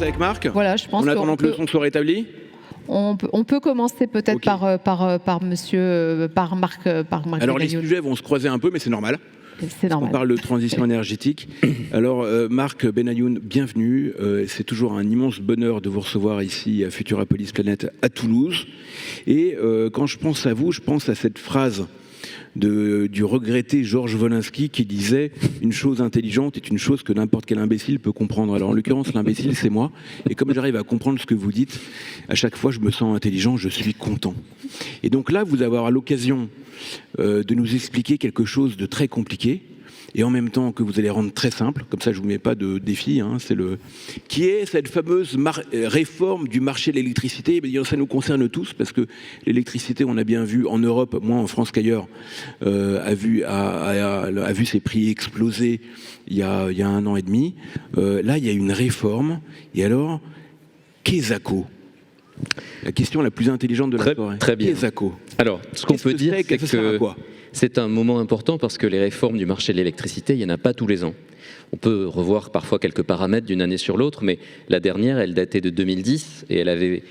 Avec Marc. Voilà, je pense en attendant que le son soit rétabli. On peut commencer peut-être par Marc. Alors les sujets vont se croiser un peu, mais c'est normal. C'est normal. On parle de transition énergétique. Alors Marc Benayoun, bienvenue. C'est toujours un immense bonheur de vous recevoir ici à Futurapolis Planète à Toulouse. Et quand je pense à vous, je pense à cette phrase du regretté Georges Wolinski qui disait « Une chose intelligente est une chose que n'importe quel imbécile peut comprendre ». Alors en l'occurrence, l'imbécile, c'est moi. Et comme j'arrive à comprendre ce que vous dites, à chaque fois, je me sens intelligent, je suis content. Et donc là, vous avez l'occasion de nous expliquer quelque chose de très compliqué, et en même temps que vous allez rendre très simple, comme ça je ne vous mets pas de défi, hein, qui est cette fameuse réforme du marché de l'électricité. Ça nous concerne tous, parce que l'électricité, on a bien vu en Europe, moins en France qu'ailleurs, a vu ses prix exploser il y a 1 an et demi. Là, il y a une réforme, et alors, qu'est ZACO ? La question la plus intelligente de la soirée. Très bien. Qu'est ZACO ? Alors, ce qu'on peut dire, c'est que c'est un moment important parce que les réformes du marché de l'électricité, il n'y en a pas tous les ans. On peut revoir parfois quelques paramètres d'une année sur l'autre, mais la dernière, elle datait de 2010 et elle avait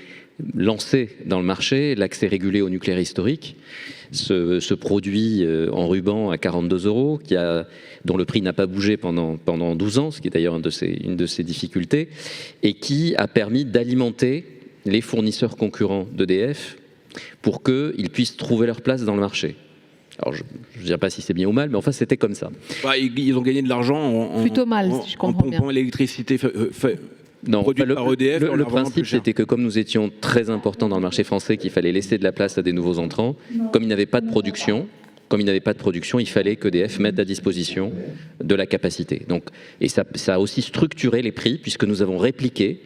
lancé dans le marché l'accès régulé au nucléaire historique, ce produit en ruban à 42 €, dont le prix n'a pas bougé pendant 12 ans, ce qui est d'ailleurs une de ses difficultés, et qui a permis d'alimenter les fournisseurs concurrents d'EDF pour qu'ils puissent trouver leur place dans le marché. Alors, je ne dirais pas si c'est bien ou mal, mais enfin, c'était comme ça. Ils ont gagné de l'argent plutôt mal, si je comprends bien. En pompant l'électricité produite par EDF. Le principe, c'était que comme nous étions très importants dans le marché français, qu'il fallait laisser de la place à des nouveaux entrants, comme il n'avait pas de production, il fallait qu'EDF mette à disposition de la capacité. Donc, et ça a aussi structuré les prix, puisque nous avons répliqué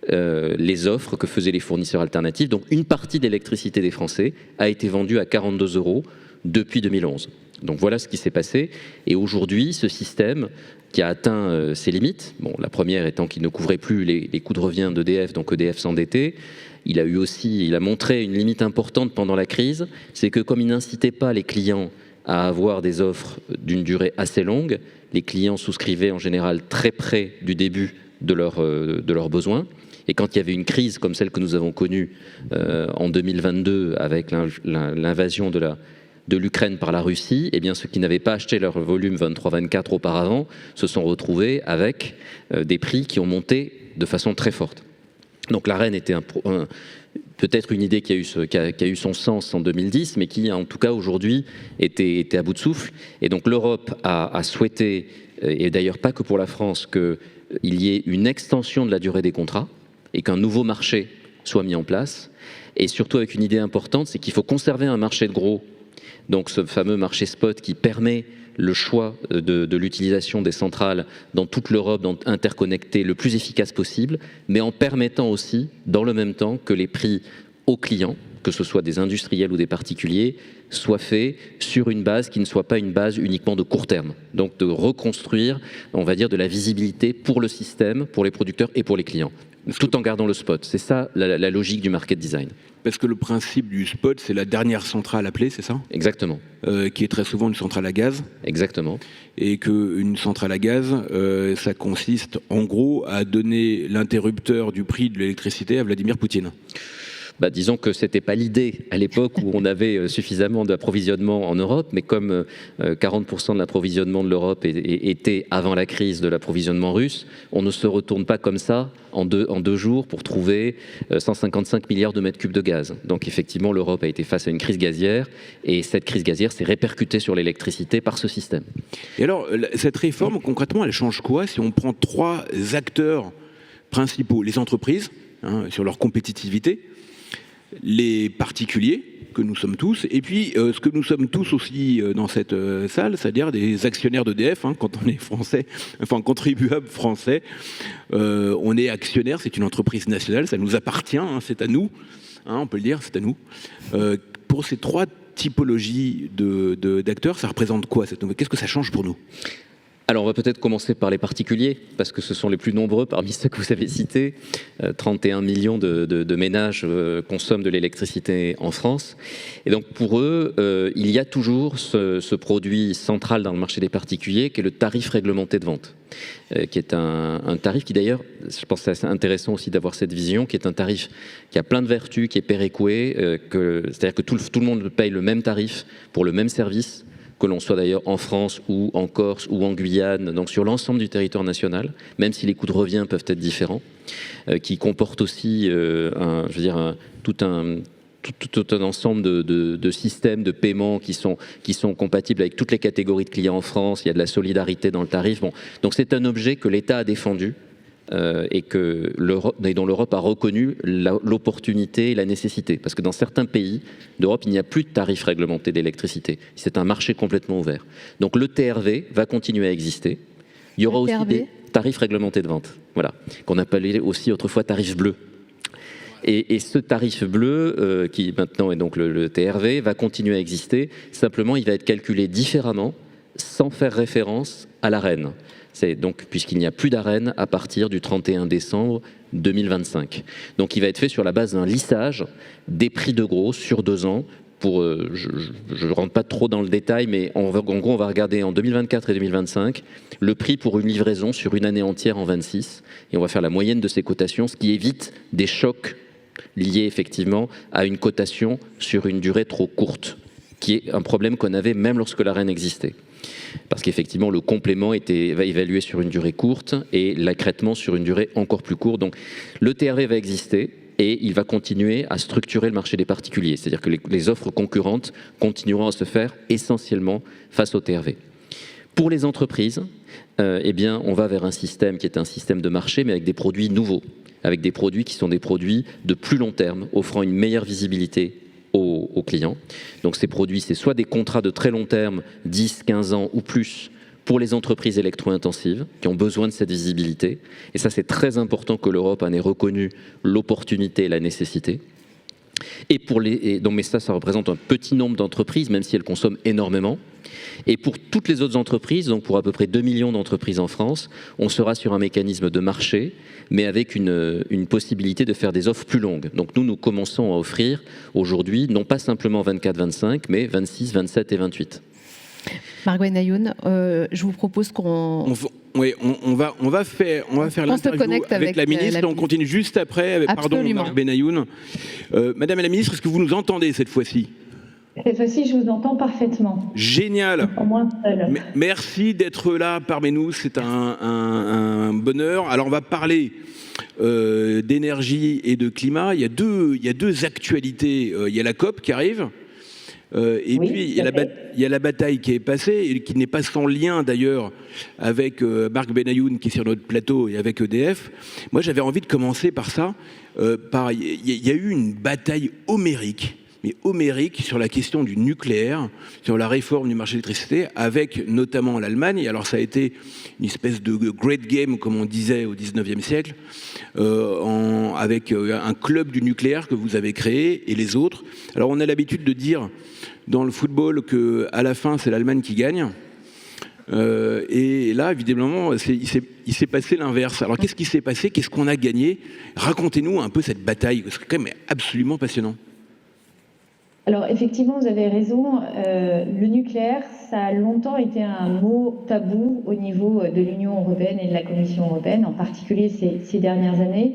les offres que faisaient les fournisseurs alternatifs. Donc une partie de l'électricité des Français a été vendue à 42 € depuis 2011. Donc voilà ce qui s'est passé. Et aujourd'hui, ce système qui a atteint ses limites, bon, la première étant qu'il ne couvrait plus les coûts de revient d'EDF, donc EDF s'endettait. Il a montré une limite importante pendant la crise, c'est que comme il n'incitait pas les clients à avoir des offres d'une durée assez longue, les clients souscrivaient en général très près du début de leurs besoins. Et quand il y avait une crise comme celle que nous avons connue en 2022 avec l'invasion de l'Ukraine par la Russie, eh bien ceux qui n'avaient pas acheté leur volume 23-24 auparavant se sont retrouvés avec des prix qui ont monté de façon très forte. Donc l'Arenh était peut-être une idée qui a eu son sens en 2010, mais qui en tout cas aujourd'hui était à bout de souffle. Et donc l'Europe a souhaité, et d'ailleurs pas que pour la France, qu'il y ait une extension de la durée des contrats et qu'un nouveau marché soit mis en place. Et surtout avec une idée importante, c'est qu'il faut conserver un marché de gros, donc ce fameux marché spot qui permet le choix de l'utilisation des centrales dans toute l'Europe, interconnectées le plus efficace possible, mais en permettant aussi, dans le même temps, que les prix aux clients, que ce soit des industriels ou des particuliers, soient faits sur une base qui ne soit pas une base uniquement de court terme. Donc de reconstruire, on va dire, de la visibilité pour le système, pour les producteurs et pour les clients, tout en gardant le spot. C'est ça la logique du market design. Parce que le principe du spot, c'est la dernière centrale appelée, c'est ça ? Exactement. Qui est très souvent une centrale à gaz. Exactement. Et qu'une centrale à gaz, ça consiste en gros à donner l'interrupteur du prix de l'électricité à Vladimir Poutine. Disons que ce n'était pas l'idée à l'époque où on avait suffisamment d'approvisionnement en Europe, mais comme 40% de l'approvisionnement de l'Europe était avant la crise de l'approvisionnement russe, on ne se retourne pas comme ça en deux jours pour trouver 155 milliards de mètres cubes de gaz. Donc effectivement, l'Europe a été face à une crise gazière, et cette crise gazière s'est répercutée sur l'électricité par ce système. Et alors, cette réforme, concrètement, elle change quoi si on prend 3 acteurs principaux ? Les entreprises, sur leur compétitivité, les particuliers, que nous sommes tous, et puis ce que nous sommes tous aussi dans cette salle, c'est-à-dire des actionnaires d'EDF, quand on est français, enfin contribuable français, on est actionnaire, c'est une entreprise nationale, ça nous appartient, c'est à nous, on peut le dire, c'est à nous. Pour ces 3 typologies d'acteurs, ça représente quoi cette nouvelle ? Qu'est-ce que ça change pour nous ? Alors on va peut-être commencer par les particuliers, parce que ce sont les plus nombreux parmi ceux que vous avez cités. 31 millions de ménages consomment de l'électricité en France. Et donc pour eux, il y a toujours ce produit central dans le marché des particuliers, qui est le tarif réglementé de vente. Qui est un tarif qui d'ailleurs, je pense que c'est assez intéressant aussi d'avoir cette vision, qui est un tarif qui a plein de vertus, qui est péréqué, c'est-à-dire que tout le monde paye le même tarif pour le même service, que l'on soit d'ailleurs en France ou en Corse ou en Guyane, donc sur l'ensemble du territoire national, même si les coûts de revient peuvent être différents, qui comporte aussi tout un ensemble de systèmes de paiement qui sont compatibles avec toutes les catégories de clients en France. Il y a de la solidarité dans le tarif. Bon. Donc c'est un objet que l'État a défendu et dont l'Europe a reconnu l'opportunité et la nécessité. Parce que dans certains pays d'Europe, il n'y a plus de tarif réglementé d'électricité. C'est un marché complètement ouvert. Donc le TRV va continuer à exister. Il y aura aussi des tarifs réglementés de vente, voilà, qu'on appelait aussi autrefois tarif bleu. Et ce tarif bleu, qui maintenant est donc le TRV, va continuer à exister. Simplement, il va être calculé différemment, sans faire référence à l'AREN. C'est donc, puisqu'il n'y a plus d'AREN à partir du 31 décembre 2025. Donc il va être fait sur la base d'un lissage des prix de gros sur 2 ans. Je ne rentre pas trop dans le détail, mais en gros, on va regarder en 2024 et 2025 le prix pour une livraison sur une année entière en 26. Et on va faire la moyenne de ces cotations, ce qui évite des chocs liés effectivement à une cotation sur une durée trop courte, qui est un problème qu'on avait même lorsque l'AREN existait. Parce qu'effectivement, le complément était évalué sur une durée courte et l'écrêtement sur une durée encore plus courte. Donc le TRV va exister et il va continuer à structurer le marché des particuliers. C'est-à-dire que les offres concurrentes continueront à se faire essentiellement face au TRV. Pour les entreprises, eh bien, on va vers un système qui est un système de marché, mais avec des produits nouveaux, avec des produits qui sont des produits de plus long terme, offrant une meilleure visibilité aux clients. Donc ces produits, c'est soit des contrats de très long terme, 10, 15 ans ou plus, pour les entreprises électro-intensives qui ont besoin de cette visibilité. Et ça, c'est très important que l'Europe en ait reconnu l'opportunité et la nécessité. Mais ça représente un petit nombre d'entreprises, même si elles consomment énormément. Et pour toutes les autres entreprises, donc pour à peu près 2 millions d'entreprises en France, on sera sur un mécanisme de marché, mais avec une possibilité de faire des offres plus longues. Donc nous commençons à offrir aujourd'hui, non pas simplement 24-25, mais 26, 27 et 28. Marc Benayoun, je vous propose qu'on... On va faire l'interview avec la ministre. On continue juste après. Pardon, Marc Benayoun. Madame la ministre, est-ce que vous nous entendez cette fois-ci ? Cette fois-ci, je vous entends parfaitement. Génial. Au moins seul. Merci d'être là parmi nous. C'est un bonheur. Alors, on va parler d'énergie et de climat. Il y a deux actualités. Il y a la COP qui arrive. Et oui, puis, il y a la bataille qui est passée, et qui n'est pas sans lien d'ailleurs avec Marc Benayoun qui est sur notre plateau et avec EDF. Moi, j'avais envie de commencer par ça. Il y a eu une bataille homérique sur la question du nucléaire, sur la réforme du marché de l'électricité, avec notamment l'Allemagne. Alors ça a été une espèce de great game, comme on disait au 19e siècle, avec un club du nucléaire que vous avez créé et les autres. Alors on a l'habitude de dire dans le football qu'à la fin, c'est l'Allemagne qui gagne. Et là, évidemment, il s'est passé l'inverse. Alors qu'est-ce qui s'est passé ? Qu'est-ce qu'on a gagné ? Racontez-nous un peu cette bataille, parce que c'est quand même absolument passionnant. Alors effectivement, vous avez raison, le nucléaire, ça a longtemps été un mot tabou au niveau de l'Union européenne et de la Commission européenne, en particulier ces dernières années.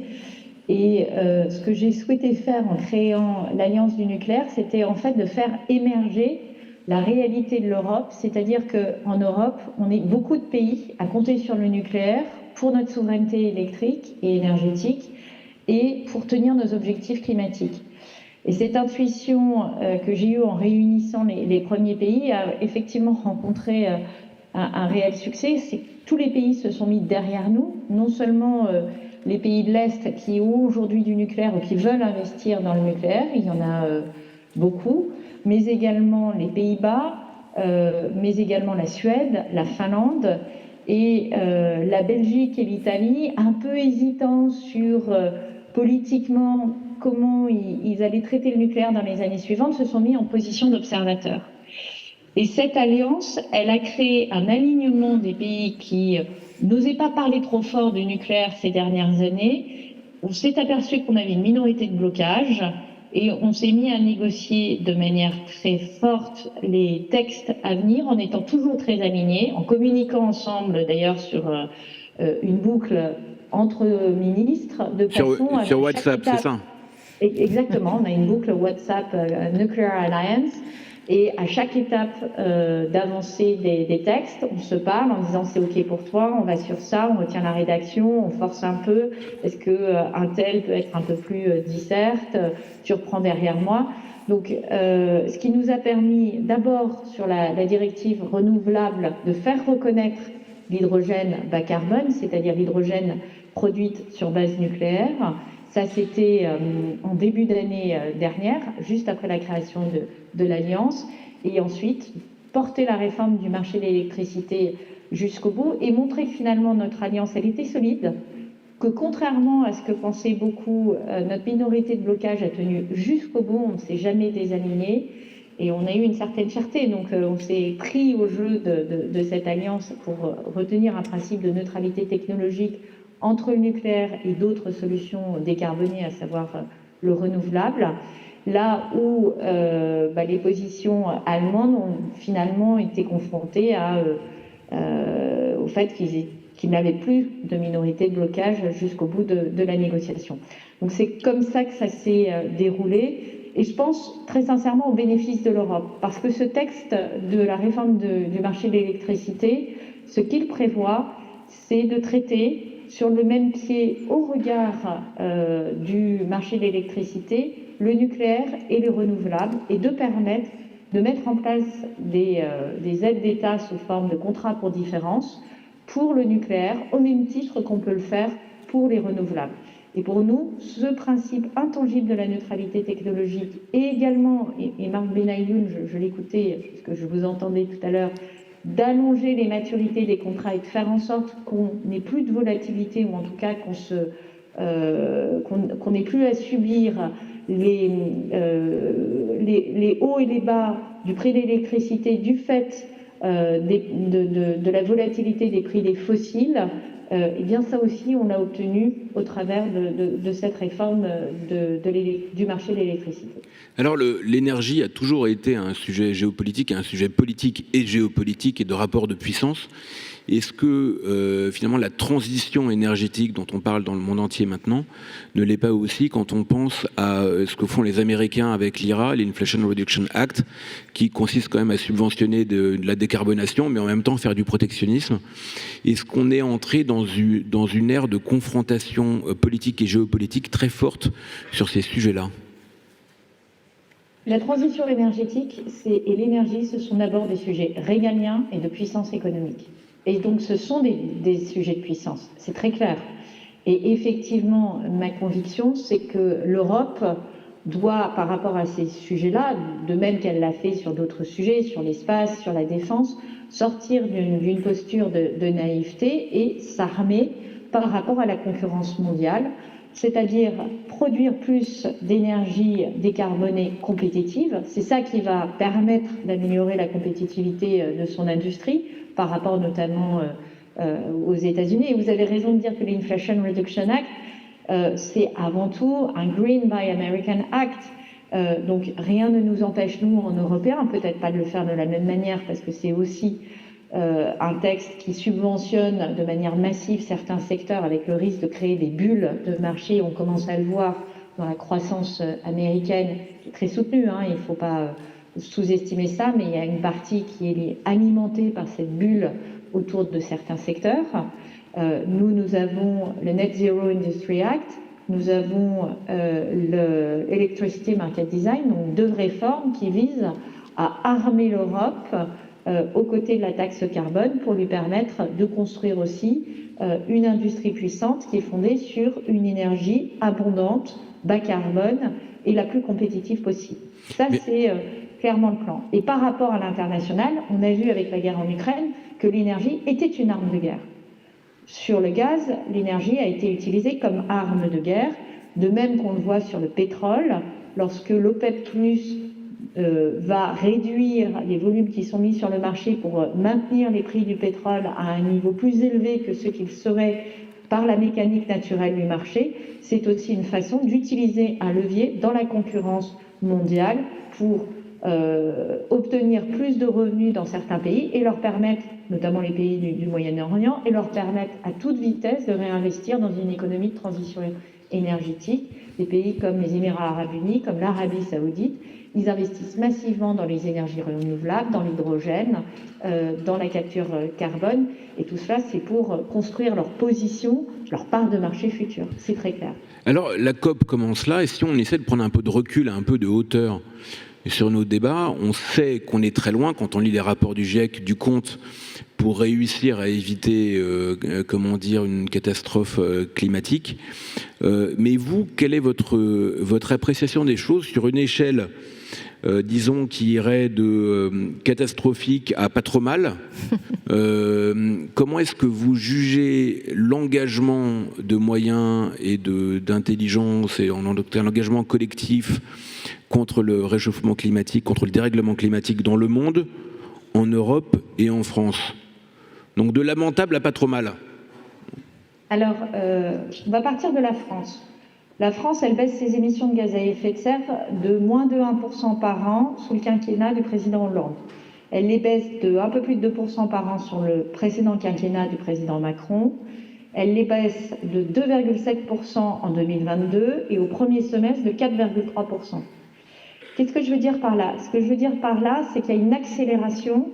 Et ce que j'ai souhaité faire en créant l'Alliance du nucléaire, c'était en fait de faire émerger la réalité de l'Europe, c'est-à-dire qu'en Europe, on est beaucoup de pays à compter sur le nucléaire pour notre souveraineté électrique et énergétique et pour tenir nos objectifs climatiques. Et cette intuition que j'ai eue en réunissant les premiers pays a effectivement rencontré un réel succès. C'est que tous les pays se sont mis derrière nous, non seulement les pays de l'Est qui ont aujourd'hui du nucléaire ou qui veulent investir dans le nucléaire, il y en a beaucoup, mais également les Pays-Bas, mais également la Suède, la Finlande et la Belgique et l'Italie, un peu hésitants sur politiquement comment ils allaient traiter le nucléaire dans les années suivantes, se sont mis en position d'observateurs. Et cette alliance, elle a créé un alignement des pays qui n'osaient pas parler trop fort du nucléaire ces dernières années. On s'est aperçu qu'on avait une minorité de blocage et on s'est mis à négocier de manière très forte les textes à venir en étant toujours très alignés, en communiquant ensemble d'ailleurs sur une boucle entre ministres de façon à sur WhatsApp, c'est ça? Exactement, on a une boucle WhatsApp Nuclear Alliance. Et à chaque étape d'avancée des textes, on se parle en disant c'est OK pour toi, on va sur ça, on retient la rédaction, on force un peu, est-ce qu'un tel peut être un peu plus disserte, tu reprends derrière moi. Donc ce qui nous a permis d'abord sur la directive renouvelable de faire reconnaître l'hydrogène bas carbone, c'est-à-dire l'hydrogène produite sur base nucléaire. Ça, c'était en début d'année dernière, juste après la création de l'Alliance, et ensuite porter la réforme du marché de l'électricité jusqu'au bout et montrer que finalement notre alliance, elle était solide, que contrairement à ce que pensaient beaucoup, notre minorité de blocage a tenu jusqu'au bout, on ne s'est jamais désaligné et on a eu une certaine fierté. Donc on s'est pris au jeu de cette alliance pour retenir un principe de neutralité technologique entre le nucléaire et d'autres solutions décarbonées, à savoir le renouvelable, là où les positions allemandes ont finalement été confrontées au fait qu'ils n'avaient plus de minorité de blocage jusqu'au bout de la négociation. Donc c'est comme ça que ça s'est déroulé, et je pense très sincèrement au bénéfice de l'Europe, parce que ce texte de la réforme du marché de l'électricité, ce qu'il prévoit, c'est de traiter sur le même pied au regard du marché de l'électricité, le nucléaire et les renouvelables, et de permettre de mettre en place des aides d'État sous forme de contrats pour différence pour le nucléaire, au même titre qu'on peut le faire pour les renouvelables. Et pour nous, ce principe intangible de la neutralité technologique, et également, et Marc Benayoun, je l'écoutais, parce que je vous entendais tout à l'heure, d'allonger les maturités des contrats et de faire en sorte qu'on n'ait plus de volatilité, ou en tout cas qu'on n'ait plus à subir les hauts et les bas du prix de l'électricité du fait de la volatilité des prix des fossiles, et bien ça aussi on l'a obtenu au travers de cette réforme du marché de l'électricité. Alors l'énergie a toujours été un sujet géopolitique, un sujet politique et géopolitique et de rapport de puissance. Est-ce que finalement la transition énergétique dont on parle dans le monde entier maintenant ne l'est pas aussi quand on pense à ce que font les Américains avec l'IRA, l'Inflation Reduction Act, qui consiste quand même à subventionner de la décarbonation, mais en même temps faire du protectionnisme? Est-ce qu'on est entré dans une ère de confrontation politique et géopolitique très forte sur ces sujets-là? La transition énergétique et l'énergie, ce sont d'abord des sujets régaliens et de puissance économique. Et donc, ce sont des sujets de puissance, c'est très clair. Et effectivement, ma conviction, c'est que l'Europe doit, par rapport à ces sujets-là, de même qu'elle l'a fait sur d'autres sujets, sur l'espace, sur la défense, sortir d'une posture de naïveté et s'armer par rapport à la concurrence mondiale, c'est-à-dire produire plus d'énergie décarbonée compétitive. C'est ça qui va permettre d'améliorer la compétitivité de son industrie, par rapport notamment aux États-Unis. Et vous avez raison de dire que l'Inflation Reduction Act, c'est avant tout un Green Buy American Act. Donc rien ne nous empêche, nous, en Européens, peut-être pas de le faire de la même manière, parce que c'est aussi un texte qui subventionne de manière massive certains secteurs, avec le risque de créer des bulles de marché. On commence à le voir dans la croissance américaine, qui est très soutenue, hein, il ne faut pas sous-estimer ça, mais il y a une partie qui est alimentée par cette bulle autour de certains secteurs. Nous avons le Net Zero Industry Act, nous avons le Electricity Market Design, donc deux réformes qui visent à armer l'Europe aux côtés de la taxe carbone pour lui permettre de construire aussi une industrie puissante qui est fondée sur une énergie abondante, bas carbone et la plus compétitive possible. Ça, c'est clairement le plan. Et par rapport à l'international, on a vu avec la guerre en Ukraine que l'énergie était une arme de guerre. Sur le gaz, l'énergie a été utilisée comme arme de guerre, de même qu'on le voit sur le pétrole, lorsque l'OPEP+, va réduire les volumes qui sont mis sur le marché pour maintenir les prix du pétrole à un niveau plus élevé que ce qu'il serait par la mécanique naturelle du marché, c'est aussi une façon d'utiliser un levier dans la concurrence mondiale pour obtenir plus de revenus dans certains pays et leur permettre, notamment les pays du Moyen-Orient, et leur permettre à toute vitesse de réinvestir dans une économie de transition énergétique. Des pays comme les Émirats arabes unis, comme l'Arabie saoudite, ils investissent massivement dans les énergies renouvelables, dans l'hydrogène, dans la capture carbone. Et tout cela, c'est pour construire leur position, leur part de marché future. C'est très clair. Alors, la COP commence là, et si on essaie de prendre un peu de recul, un peu de hauteur sur nos débats, on sait qu'on est très loin quand on lit les rapports du GIEC, du compte, pour réussir à éviter, comment dire, une catastrophe climatique. Mais vous, quelle est votre appréciation des choses sur une échelle, disons, qui irait de catastrophique à pas trop mal? Comment est-ce que vous jugez l'engagement de moyens et d'intelligence et l'engagement collectif contre le réchauffement climatique, contre le dérèglement climatique dans le monde, en Europe et en France? Donc de lamentable à pas trop mal. Alors, on va partir de la France. La France, elle baisse ses émissions de gaz à effet de serre de moins de 1% par an sous le quinquennat du président Hollande. Elle les baisse de un peu plus de 2% par an sur le précédent quinquennat du président Macron. Elle les baisse de 2,7% en 2022 et au premier semestre de 4,3%. Qu'est-ce que je veux dire par là? Ce que je veux dire par là, c'est qu'il y a une accélération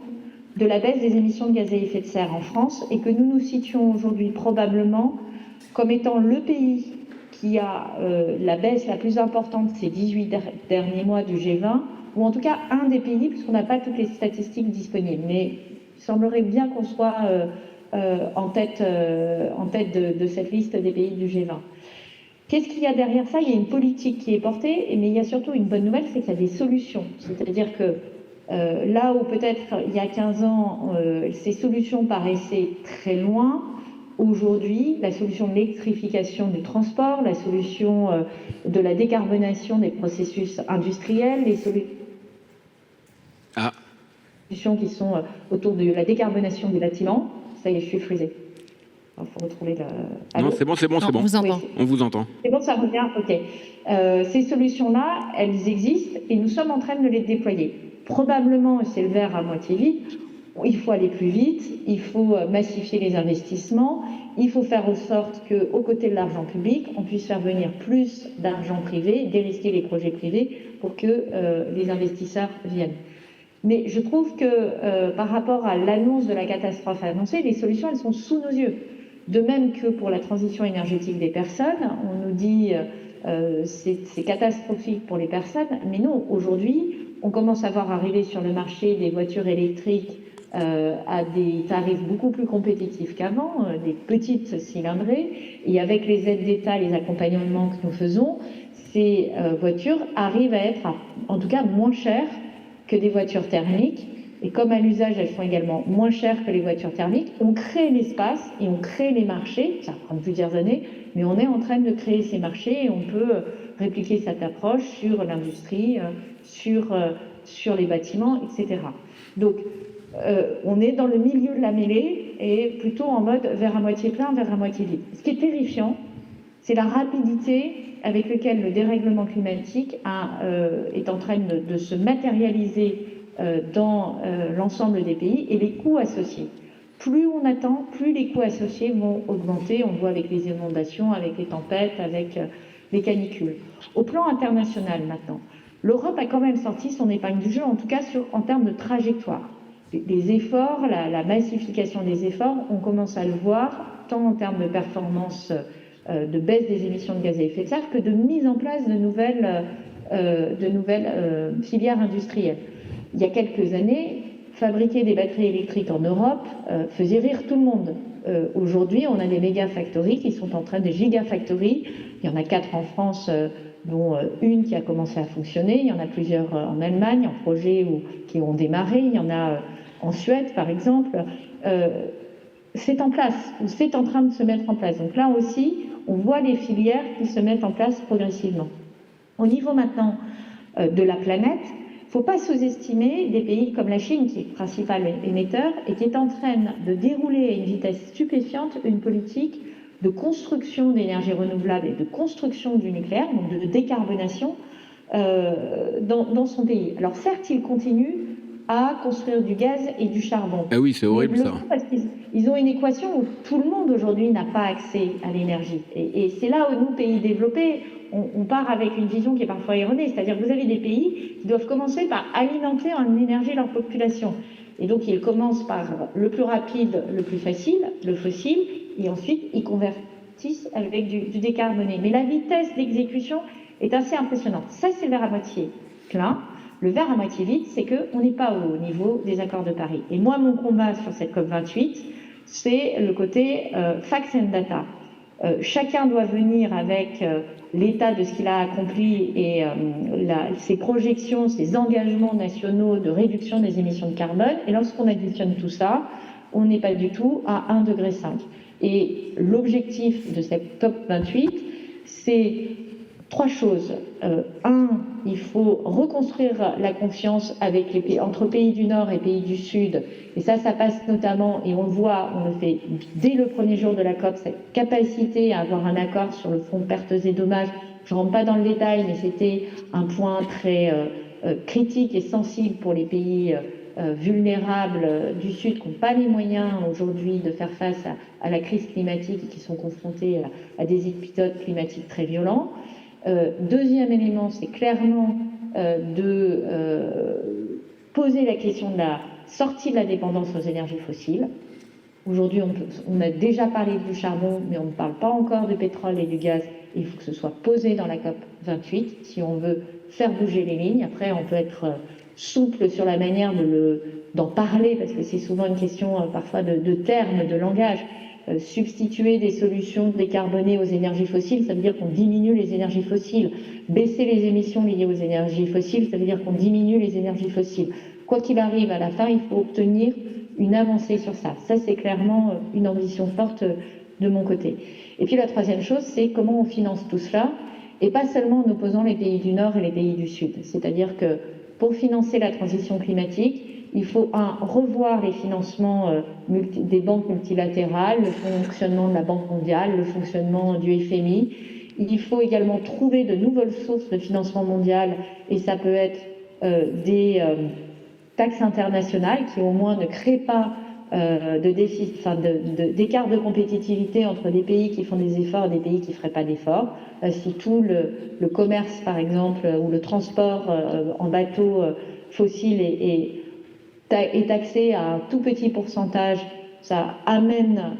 de la baisse des émissions de gaz à effet de serre en France et que nous nous situons aujourd'hui probablement comme étant le pays qui a la baisse la plus importante ces 18 derniers mois du G20, ou en tout cas un des pays, puisqu'on n'a pas toutes les statistiques disponibles. Mais il semblerait bien qu'on soit en tête de cette liste des pays du G20. Qu'est-ce qu'il y a derrière ça? Il y a une politique qui est portée, mais il y a surtout une bonne nouvelle, c'est qu'il y a des solutions. C'est-à-dire que là où peut-être il y a 15 ans, ces solutions paraissaient très loin, aujourd'hui, la solution de l'électrification du transport, la solution de la décarbonation des processus industriels, les solutions qui sont autour de la décarbonation des bâtiments. Ça y est, je suis frisée. Il faut retrouver le... Non, c'est bon. On vous entend. Oui, on vous entend. C'est bon, ça revient. OK. Ces solutions-là, elles existent et nous sommes en train de les déployer. Probablement, c'est le verre à moitié vide. Il faut aller plus vite, il faut massifier les investissements, il faut faire en sorte qu'aux côtés de l'argent public, on puisse faire venir plus d'argent privé, dérisquer les projets privés pour que les investisseurs viennent. Mais je trouve que par rapport à l'annonce de la catastrophe annoncée, les solutions, elles sont sous nos yeux. De même que pour la transition énergétique des personnes, on nous dit c'est catastrophique pour les personnes, mais non, aujourd'hui, on commence à voir arriver sur le marché des voitures électriques à des tarifs beaucoup plus compétitifs qu'avant, des petites cylindrées, et avec les aides d'État, les accompagnements que nous faisons, ces voitures arrivent à être, en tout cas, moins chères que des voitures thermiques, et comme à l'usage, elles sont également moins chères que les voitures thermiques, on crée l'espace et on crée les marchés, ça prend plusieurs années, mais on est en train de créer ces marchés et on peut répliquer cette approche sur l'industrie, sur les bâtiments, etc. Donc, on est dans le milieu de la mêlée et plutôt en mode verre à moitié plein, verre à moitié vide. Ce qui est terrifiant, c'est la rapidité avec laquelle le dérèglement climatique est en train de se matérialiser dans l'ensemble des pays et les coûts associés. Plus on attend, plus les coûts associés vont augmenter. On voit avec les inondations, avec les tempêtes, avec les canicules. Au plan international maintenant, l'Europe a quand même sorti son épingle du jeu, en tout cas en termes de trajectoire. Les efforts, la massification des efforts, on commence à le voir, tant en termes de performance, de baisse des émissions de gaz à effet de serre, que de mise en place de nouvelles filières industrielles. Il y a quelques années, fabriquer des batteries électriques en Europe faisait rire tout le monde. Aujourd'hui, on a des méga-factories qui sont en train de gigafactories. Il y en a 4 en France, dont une qui a commencé à fonctionner. Il y en a plusieurs en Allemagne, en projet qui ont démarré. Il y en a en Suède, par exemple. C'est en place, ou c'est en train de se mettre en place. Donc là aussi, on voit les filières qui se mettent en place progressivement. Au niveau maintenant de la planète, ne faut pas sous-estimer des pays comme la Chine, qui est le principal émetteur, et qui est en train de dérouler à une vitesse stupéfiante une politique de construction d'énergie renouvelable et de construction du nucléaire, donc de décarbonation, dans son pays. Alors certes, il continue à construire du gaz et du charbon. Ah oui, c'est horrible ça. Parce qu'ils ont une équation où tout le monde aujourd'hui n'a pas accès à l'énergie. Et c'est là où nous, pays développés, on part avec une vision qui est parfois erronée. C'est-à-dire que vous avez des pays qui doivent commencer par alimenter en énergie leur population. Et donc ils commencent par le plus rapide, le plus facile, le fossile, et ensuite ils convertissent avec du décarboné. Mais la vitesse d'exécution est assez impressionnante. Ça, c'est le verre à moitié plein. Le verre à moitié vide, c'est qu'on n'est pas au niveau des accords de Paris. Et moi, mon combat sur cette COP28, c'est le côté facts and data. Chacun doit venir avec l'état de ce qu'il a accompli et ses projections, ses engagements nationaux de réduction des émissions de carbone. Et lorsqu'on additionne tout ça, on n'est pas du tout à 1,5 degré. Et l'objectif de cette COP28, c'est 3 choses. Il faut reconstruire la confiance avec entre pays du Nord et pays du Sud. Et ça passe notamment, et on le voit, on le fait dès le premier jour de la COP, cette capacité à avoir un accord sur le fonds de pertes et dommages. Je ne rentre pas dans le détail, mais c'était un point très critique et sensible pour les pays vulnérables du Sud qui n'ont pas les moyens aujourd'hui de faire face à la crise climatique et qui sont confrontés à des épisodes climatiques très violents. Deuxième élément, c'est clairement de poser la question de la sortie de la dépendance aux énergies fossiles. Aujourd'hui, on a déjà parlé du charbon, mais on ne parle pas encore du pétrole et du gaz. Il faut que ce soit posé dans la COP 28 si on veut faire bouger les lignes. Après, on peut être souple sur la manière d'en parler, parce que c'est souvent une question parfois de termes, de langage. Substituer des solutions décarbonées aux énergies fossiles, ça veut dire qu'on diminue les énergies fossiles. Baisser les émissions liées aux énergies fossiles, ça veut dire qu'on diminue les énergies fossiles. Quoi qu'il arrive, à la fin, il faut obtenir une avancée sur ça. Ça, c'est clairement une ambition forte de mon côté. Et puis la troisième chose, c'est comment on finance tout cela, et pas seulement en opposant les pays du Nord et les pays du Sud. C'est-à-dire que pour financer la transition climatique, il faut revoir les financements des banques multilatérales, le fonctionnement de la Banque mondiale, le fonctionnement du FMI. Il faut également trouver de nouvelles sources de financement mondial, et ça peut être des taxes internationales qui au moins ne créent pas d'écart de compétitivité entre des pays qui font des efforts et des pays qui ne feraient pas d'efforts. Si tout le commerce, par exemple, ou le transport en bateau fossile est taxé à un tout petit pourcentage, ça amène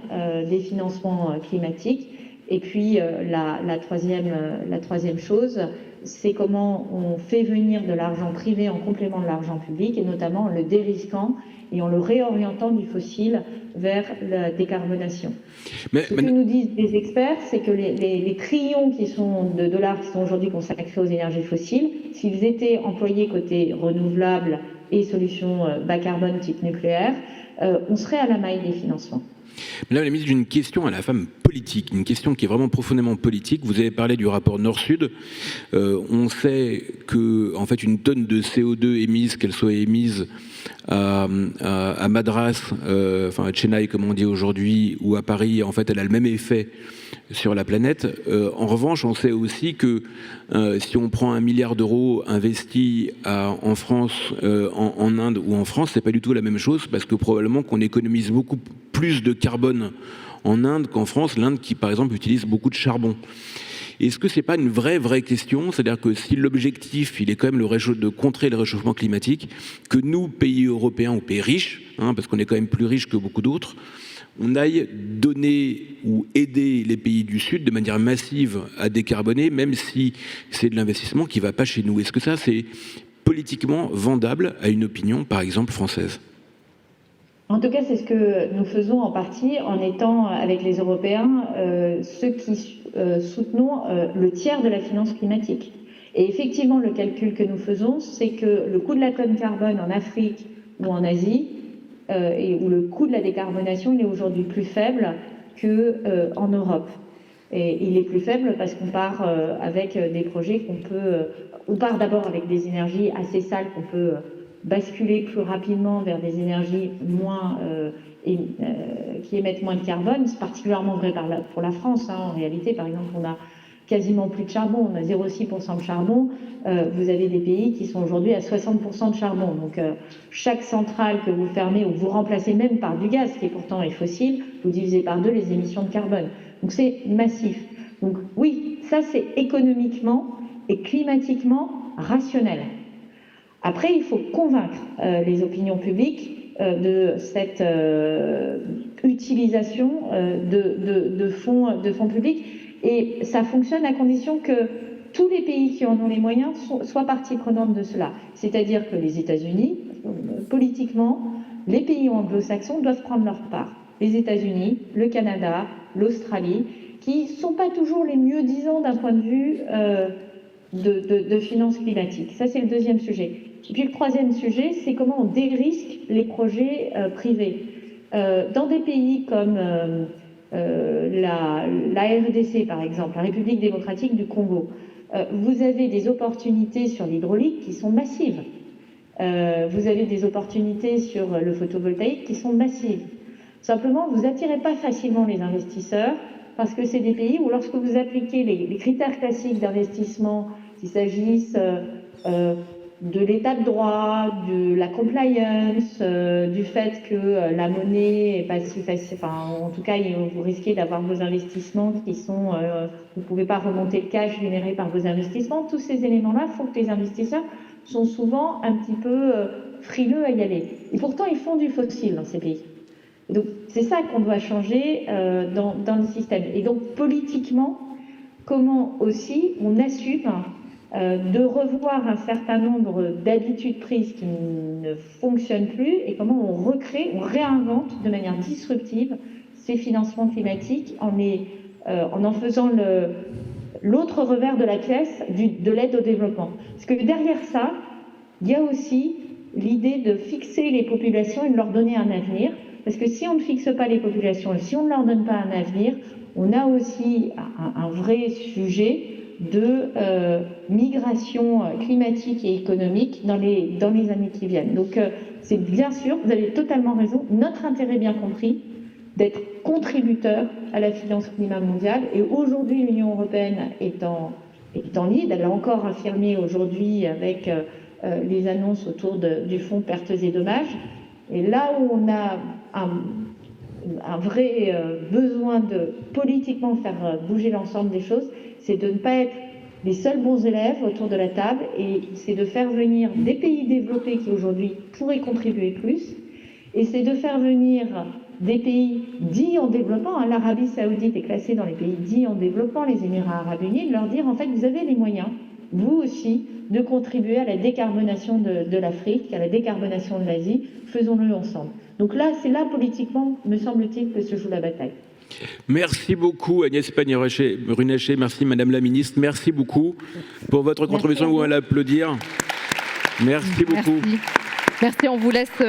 des financements climatiques. Et puis la troisième chose, c'est comment on fait venir de l'argent privé en complément de l'argent public, et notamment en le dérisquant et en le réorientant du fossile vers la décarbonation. Ce que nous disent les experts, c'est que les trillions de dollars qui sont aujourd'hui consacrés aux énergies fossiles, s'ils étaient employés côté renouvelable et solutions bas carbone type nucléaire, on serait à la maille des financements. Madame la ministre, j'ai une question à la femme politique, une question qui est vraiment profondément politique. Vous avez parlé du rapport Nord-Sud. On sait que, en fait, une tonne de CO2 émise, qu'elle soit émise à Madras, enfin à Chennai comme on dit aujourd'hui, ou à Paris, en fait, elle a le même effet sur la planète. En revanche, on sait aussi que si on prend 1 milliard d'euros investis en France, en Inde ou en France, c'est pas du tout la même chose, parce que probablement qu'on économise beaucoup plus de carbone en Inde qu'en France, l'Inde qui par exemple utilise beaucoup de charbon. Est-ce que c'est pas une vraie question? C'est-à-dire que si l'objectif il est quand même de contrer le réchauffement climatique, que nous, pays européens ou pays riches, parce qu'on est quand même plus riches que beaucoup d'autres, on aille donner ou aider les pays du Sud de manière massive à décarboner, même si c'est de l'investissement qui ne va pas chez nous. Est-ce que ça, c'est politiquement vendable à une opinion, par exemple, française ? En tout cas, c'est ce que nous faisons en partie en étant, avec les Européens, ceux qui soutenons le tiers de la finance climatique. Et effectivement, le calcul que nous faisons, c'est que le coût de la tonne carbone en Afrique ou en Asie, où le coût de la décarbonation il est aujourd'hui plus faible qu'en Europe. Et il est plus faible parce qu'on part avec des projets qu'on peut on part d'abord avec des énergies assez sales qu'on peut basculer plus rapidement vers des énergies qui émettent moins de carbone. C'est particulièrement vrai pour la France. En réalité, par exemple, on a quasiment plus de charbon, on a 0,6% de charbon. Vous avez des pays qui sont aujourd'hui à 60% de charbon. Donc, chaque centrale que vous fermez ou vous remplacez même par du gaz, qui pourtant est fossile, vous divisez par 2 les émissions de carbone. Donc, c'est massif. Donc, oui, ça, c'est économiquement et climatiquement rationnel. Après, il faut convaincre les opinions publiques de cette utilisation de fonds publics. Et ça fonctionne à condition que tous les pays qui en ont les moyens soient partie prenante de cela. C'est-à-dire que les États-Unis, politiquement, les pays anglo-saxons doivent prendre leur part. Les États-Unis, le Canada, l'Australie, qui ne sont pas toujours les mieux-disants d'un point de vue de finances climatiques. Ça, c'est le deuxième sujet. Et puis le troisième sujet, c'est comment on dérisque les projets privés. Dans des pays comme la RDC, par exemple, la République démocratique du Congo, vous avez des opportunités sur l'hydraulique qui sont massives. Vous avez des opportunités sur le photovoltaïque qui sont massives. Simplement, vous n'attirez pas facilement les investisseurs parce que c'est des pays où lorsque vous appliquez les critères classiques d'investissement, qu'il s'agisse de l'état de droit, de la compliance, du fait que la monnaie est pas si facile, enfin en tout cas vous risquez d'avoir vos investissements qui sont, vous ne pouvez pas remonter le cash généré par vos investissements. Tous ces éléments-là font que les investisseurs sont souvent un petit peu frileux à y aller. Et pourtant ils font du fossile dans ces pays. Et donc c'est ça qu'on doit changer dans le système. Et donc politiquement, comment aussi on assume de revoir un certain nombre d'habitudes prises qui ne fonctionnent plus et comment on recrée, on réinvente de manière disruptive ces financements climatiques en faisant l'autre revers de la pièce de l'aide au développement. Parce que derrière ça, il y a aussi l'idée de fixer les populations et de leur donner un avenir. Parce que si on ne fixe pas les populations et si on ne leur donne pas un avenir, on a aussi un vrai sujet de migration climatique et économique dans les années qui viennent. Donc c'est bien sûr, vous avez totalement raison, notre intérêt bien compris d'être contributeur à la finance climat mondiale. Et aujourd'hui, l'Union européenne est en lead. Elle l'a encore affirmé aujourd'hui avec les annonces autour du fonds pertes et dommages. Et là où on a un vrai besoin de politiquement faire bouger l'ensemble des choses, c'est de ne pas être les seuls bons élèves autour de la table, et c'est de faire venir des pays développés qui aujourd'hui pourraient contribuer plus, et c'est de faire venir des pays dits en développement. L'Arabie Saoudite est classée dans les pays dits en développement, les Émirats Arabes Unis, de leur dire en fait vous avez les moyens, vous aussi, de contribuer à la décarbonation de l'Afrique, à la décarbonation de l'Asie, faisons-le ensemble. Donc là, c'est là politiquement, me semble-t-il, que se joue la bataille. Merci beaucoup Agnès Pannier-Runacher, merci Madame la Ministre, merci beaucoup pour votre contribution, vous allez applaudir. Merci beaucoup. Merci, on vous laisse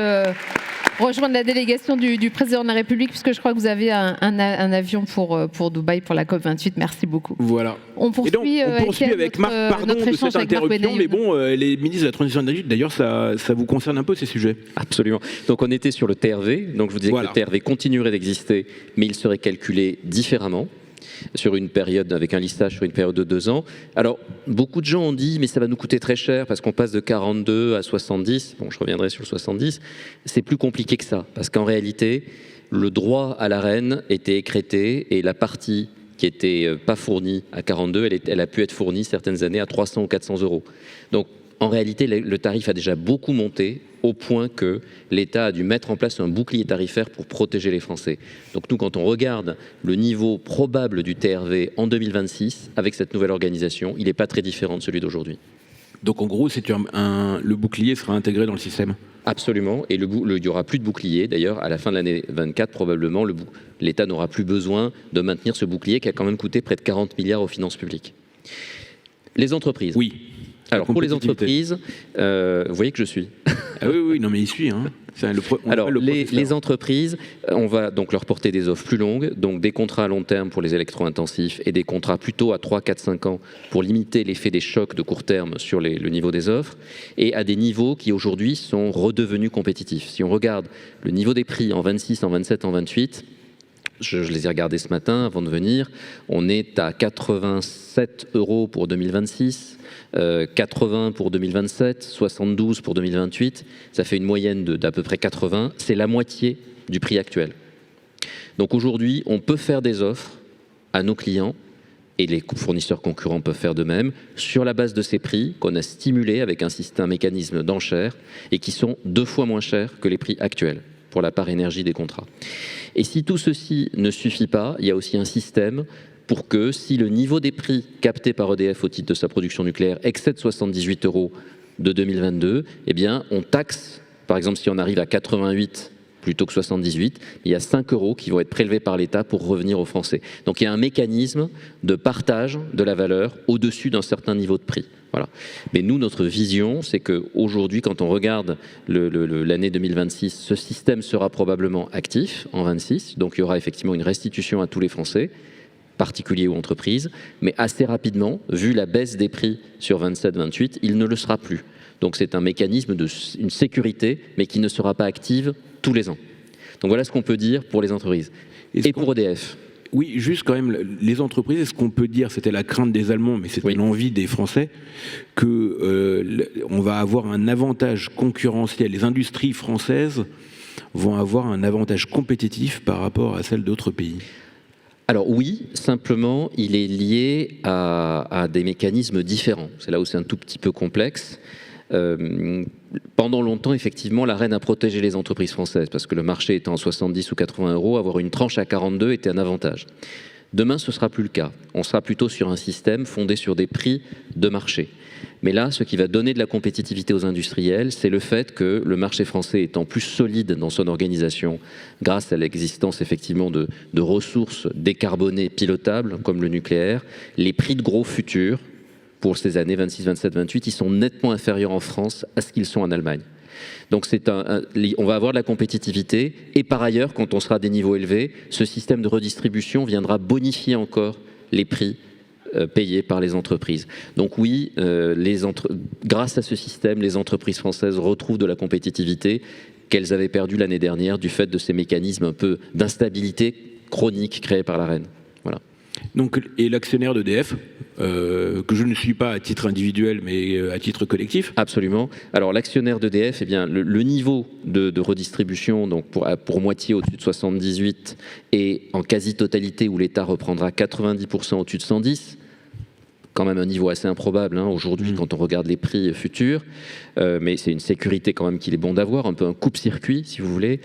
rejoindre la délégation du Président de la République, puisque je crois que vous avez un avion pour Dubaï, pour la COP28. Merci beaucoup. Voilà. On poursuit avec Marc, pardon de cette interruption, mais bon, les ministres de la transition énergétique, d'ailleurs, ça vous concerne un peu ces sujets. Absolument. Donc on était sur le TRV, donc je vous disais que le TRV continuerait d'exister, mais il serait calculé différemment, sur une période, avec un listage sur une période de 2 ans. Alors, beaucoup de gens ont dit, mais ça va nous coûter très cher, parce qu'on passe de 42 à 70, bon, je reviendrai sur le 70, c'est plus compliqué que ça, parce qu'en réalité, le droit à l'Arenh était écrété, et la partie qui n'était pas fournie à 42, elle a pu être fournie certaines années à 300 ou 400 euros. Donc, en réalité, le tarif a déjà beaucoup monté, au point que l'État a dû mettre en place un bouclier tarifaire pour protéger les Français. Donc nous, quand on regarde le niveau probable du TRV en 2026, avec cette nouvelle organisation, il n'est pas très différent de celui d'aujourd'hui. Donc en gros, le bouclier sera intégré dans le système ? Absolument, et il n'y aura plus de bouclier. D'ailleurs, à la fin de l'année 24, probablement, l'État n'aura plus besoin de maintenir ce bouclier qui a quand même coûté près de 40 milliards aux finances publiques. Les entreprises. Oui. Alors pour les entreprises, vous voyez que je suis. Ah oui, non mais il suit. Hein. Alors, les entreprises, on va donc leur porter des offres plus longues, donc des contrats à long terme pour les électro-intensifs et des contrats plutôt à 3, 4, 5 ans pour limiter l'effet des chocs de court terme sur le niveau des offres, et à des niveaux qui aujourd'hui sont redevenus compétitifs. Si on regarde le niveau des prix en 26, en 27, en 28, je les ai regardés ce matin avant de venir, on est à 87 € pour 2026, 80 pour 2027, 72 pour 2028, ça fait une moyenne d'à peu près 80, c'est la moitié du prix actuel. Donc aujourd'hui, on peut faire des offres à nos clients, et les fournisseurs concurrents peuvent faire de même, sur la base de ces prix qu'on a stimulés avec un mécanisme d'enchères, et qui sont 2 fois moins chers que les prix actuels, pour la part énergie des contrats. Et si tout ceci ne suffit pas, il y a aussi un système pour que si le niveau des prix captés par EDF au titre de sa production nucléaire excède 78 € de 2022, eh bien on taxe, par exemple si on arrive à 88 plutôt que 78, il y a 5 € qui vont être prélevés par l'État pour revenir aux Français. Donc il y a un mécanisme de partage de la valeur au-dessus d'un certain niveau de prix. Voilà. Mais nous, notre vision, c'est qu'aujourd'hui, quand on regarde l'année 2026, ce système sera probablement actif en 26, donc il y aura effectivement une restitution à tous les Français, particuliers ou entreprises, mais assez rapidement, vu la baisse des prix sur 27-28, il ne le sera plus. Donc c'est un mécanisme une sécurité, mais qui ne sera pas active tous les ans. Donc voilà ce qu'on peut dire pour les entreprises. Et pour EDF. Oui, juste quand même, les entreprises, est-ce qu'on peut dire, c'était la crainte des Allemands, mais c'était l'envie des Français, qu'on va avoir un avantage concurrentiel, les industries françaises vont avoir un avantage compétitif par rapport à celles d'autres pays? Alors oui, simplement, il est lié à des mécanismes différents. C'est là où c'est un tout petit peu complexe. Pendant longtemps, effectivement, la reine a protégé les entreprises françaises parce que le marché étant à 70 ou 80 €, avoir une tranche à 42 était un avantage. Demain, ce ne sera plus le cas. On sera plutôt sur un système fondé sur des prix de marché. Mais là, ce qui va donner de la compétitivité aux industriels, c'est le fait que le marché français étant plus solide dans son organisation, grâce à l'existence effectivement de ressources décarbonées pilotables comme le nucléaire, les prix de gros futurs pour ces années 26, 27, 28, ils sont nettement inférieurs en France à ce qu'ils sont en Allemagne. Donc on va avoir de la compétitivité et par ailleurs, quand on sera à des niveaux élevés, ce système de redistribution viendra bonifier encore les prix payés par les entreprises. Donc oui, grâce à ce système, les entreprises françaises retrouvent de la compétitivité qu'elles avaient perdue l'année dernière du fait de ces mécanismes un peu d'instabilité chronique créés par la reine. Voilà. Donc, et l'actionnaire d'EDF, que je ne suis pas à titre individuel, mais à titre collectif? Absolument. Alors, l'actionnaire d'EDF, eh bien, le niveau de redistribution, donc pour moitié au-dessus de 78 et en quasi-totalité où l'État reprendra 90% au-dessus de 110, quand même un niveau assez improbable aujourd'hui quand on regarde les prix futurs, mais c'est une sécurité quand même qu'il est bon d'avoir, un peu un coupe-circuit si vous voulez.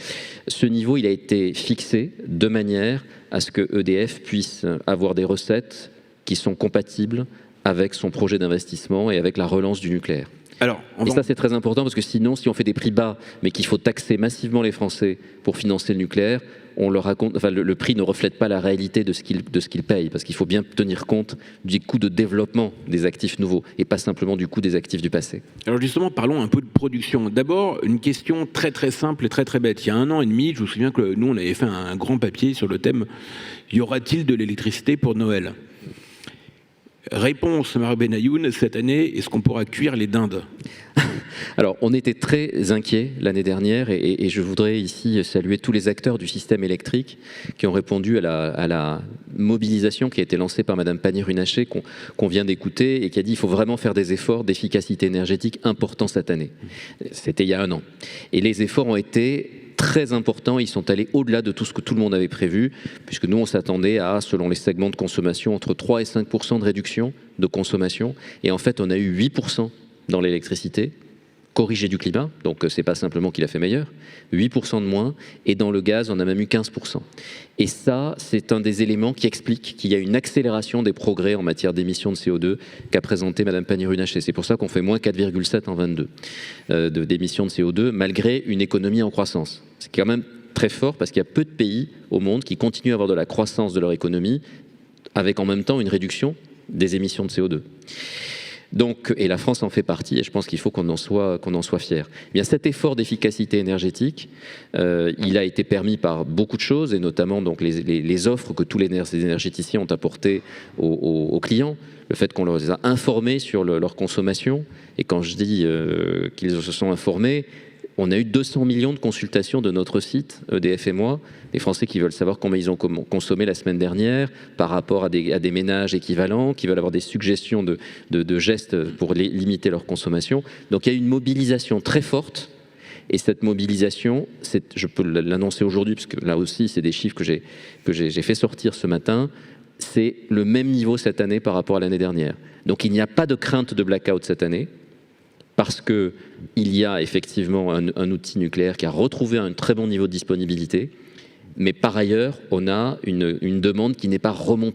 Ce niveau, il a été fixé de manière à ce que EDF puisse avoir des recettes qui sont compatibles avec son projet d'investissement et avec la relance du nucléaire. Alors, et ça c'est très important parce que sinon, si on fait des prix bas, mais qu'il faut taxer massivement les Français pour financer le nucléaire, on leur raconte, enfin, le prix ne reflète pas la réalité de ce qu'ils payent, parce qu'il faut bien tenir compte du coût de développement des actifs nouveaux et pas simplement du coût des actifs du passé. Alors justement, parlons un peu de production. D'abord, une question très très simple et très très bête. Il y a 1 an et demi, je me souviens que nous, on avait fait un grand papier sur le thème « Y aura-t-il de l'électricité pour Noël ?» Réponse, Marc Benayoun, cette année, est-ce qu'on pourra cuire les dindes? Alors, on était très inquiets l'année dernière et je voudrais ici saluer tous les acteurs du système électrique qui ont répondu à la mobilisation qui a été lancée par Madame Pannier-Runacher, qu'on vient d'écouter et qui a dit qu'il faut vraiment faire des efforts d'efficacité énergétique importants cette année. C'était il y a 1 an. Et les efforts ont été très importants, ils sont allés au-delà de tout ce que tout le monde avait prévu, puisque nous on s'attendait à, selon les segments de consommation, entre 3 et 5% de réduction de consommation, et en fait on a eu 8% dans l'électricité, corrigé du climat, donc c'est pas simplement qu'il a fait meilleur, 8% de moins, et dans le gaz on a même eu 15%. Et ça, c'est un des éléments qui explique qu'il y a une accélération des progrès en matière d'émissions de CO2 qu'a présenté Madame Pannier-Runacher. C'est pour ça qu'on fait moins 4,7 en 22 d'émissions de CO2, malgré une économie en croissance. C'est quand même très fort parce qu'il y a peu de pays au monde qui continuent à avoir de la croissance de leur économie avec en même temps une réduction des émissions de CO2. Donc, et la France en fait partie, et je pense qu'il faut qu'on en soit fier. Eh bien, cet effort d'efficacité énergétique, il a été permis par beaucoup de choses, et notamment donc les offres que tous les énergéticiens ont apportées aux clients, le fait qu'on les a informés sur leur consommation. Et quand je dis qu'ils se sont informés, on a eu 200 millions de consultations de notre site, EDF et moi, des Français qui veulent savoir combien ils ont consommé la semaine dernière par rapport à des ménages équivalents, qui veulent avoir des suggestions de gestes pour limiter leur consommation. Donc il y a une mobilisation très forte. Et cette mobilisation, je peux l'annoncer aujourd'hui, parce que là aussi, c'est des chiffres que j'ai fait sortir ce matin, c'est le même niveau cette année par rapport à l'année dernière. Donc il n'y a pas de crainte de blackout cette année, parce qu'il y a effectivement un outil nucléaire qui a retrouvé un très bon niveau de disponibilité, mais par ailleurs, on a une demande qui n'est pas remontée.